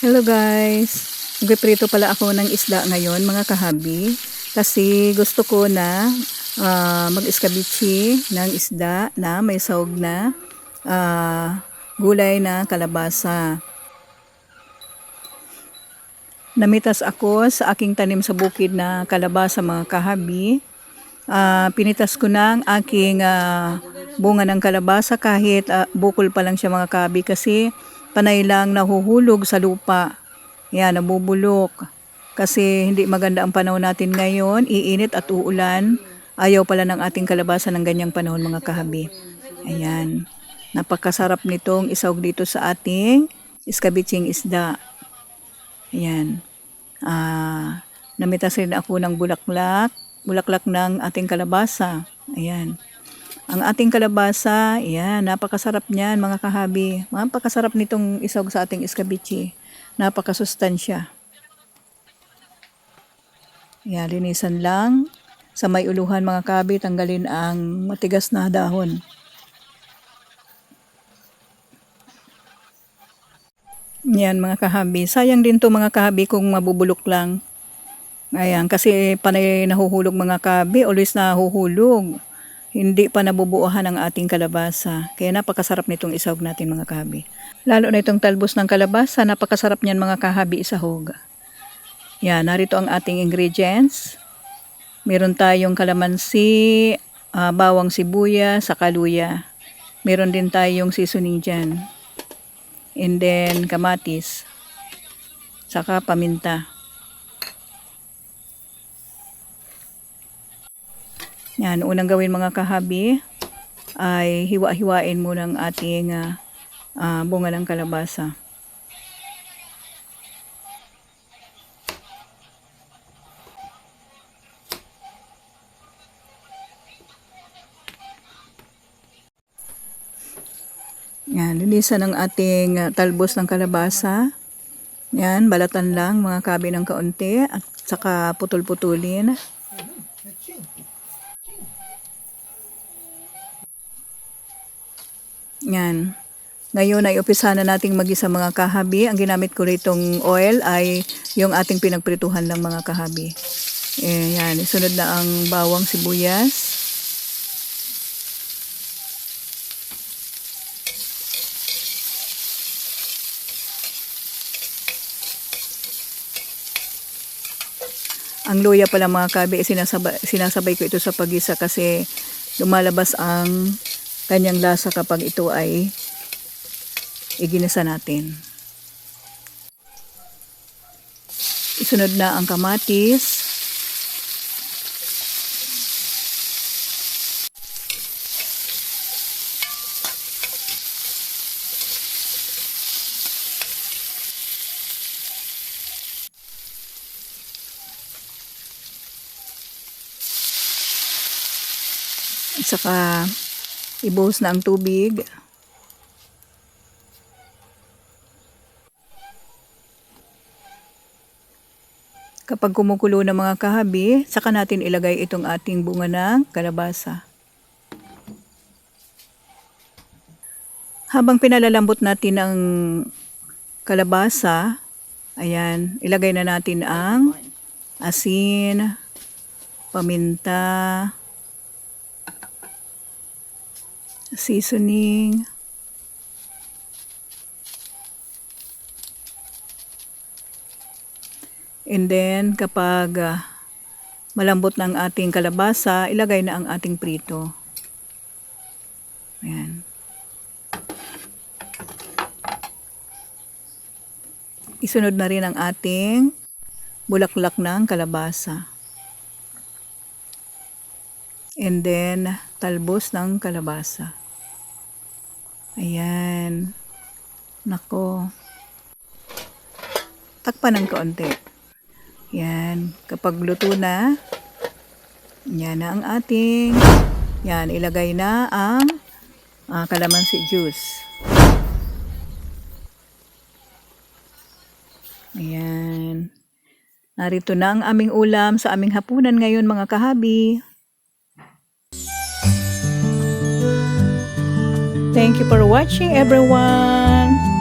Hello guys! Magpiprito pala ako ng isda ngayon mga kahabi. Kasi gusto ko na mag-escabeche ng isda na may sahog na gulay na kalabasa. Namitas ako sa aking tanim sa bukid na kalabasa mga kahabi. Pinitas ko ng aking bunga ng kalabasa kahit bukol pa lang siya mga kahabi kasi panay lang nahuhulog sa lupa. Yan, nabubulok. Kasi hindi maganda ang panahon natin ngayon, iinit at uulan. Ayaw pala ng ating kalabasa ng ganyang panahon mga kahabi. Ayan, napakasarap nitong isawag dito sa ating escabecheng isda. Ayan, namitas rin ako ng bulaklak ng ating kalabasa. Ayan. Ang ating kalabasa, yan, napakasarap niyan mga kahabi. Napakasarap nitong isawag sa ating escabeche. Napakasustansya. Yan, linisan lang. Sa may uluhan mga kahabi, tanggalin ang matigas na dahon. Yan mga kahabi. Sayang din to mga kahabi kung mabubulok lang. Ayan, kasi panay nahuhulog mga kahabi, always nahuhulog. Hindi pa nabubuuhan ang ating kalabasa. Kaya napakasarap nitong isahog natin mga kahabi. Lalo na itong talbos ng kalabasa, napakasarap niyan mga kahabi isahog. Yan, narito ang ating ingredients. Meron tayong kalamansi, bawang sibuyas, saka luya. Meron din tayong seasoning dyan. And then kamatis, saka paminta. Yan, unang gawin mga kahabi ay hiwa-hiwain muna ang ating bunga ng kalabasa. Yan, linisan ang ating talbos ng kalabasa. Yan, balatan lang mga kahabi ng kaunti at saka putol-putulin. Yan. Ngayon ay umpisa na nating magisa mga kahabi. Ang ginamit ko ritong oil ay yung ating pinagprituhan lang mga kahabi. Yan, isunod na ang bawang sibuyas. Ang luya pala mga kahabi, sinasabay ko ito sa pagisa kasi lumalabas ang kanyang lasa kapag ito ay iginisa natin. Isunod na ang kamatis. At saka ibuhos na ang tubig. Kapag kumukulo na mga kahabi, saka natin ilagay itong ating bunga ng kalabasa. Habang pinalalambot natin ang kalabasa, ayan, ilagay na natin ang asin, paminta, seasoning, and then kapag malambot ng ating kalabasa, ilagay na ang ating prito. Ayan. Isunod na rin ang ating bulaklak ng kalabasa. And then talbos ng kalabasa. Ayan. Nako. Takpan ng kaunti. Yan. Kapag luto na, yan na ang ating, yan, ilagay na ang kalamansi juice. Ayan. Narito na ang aming ulam sa aming hapunan ngayon mga kahabi. Thank you for watching everyone.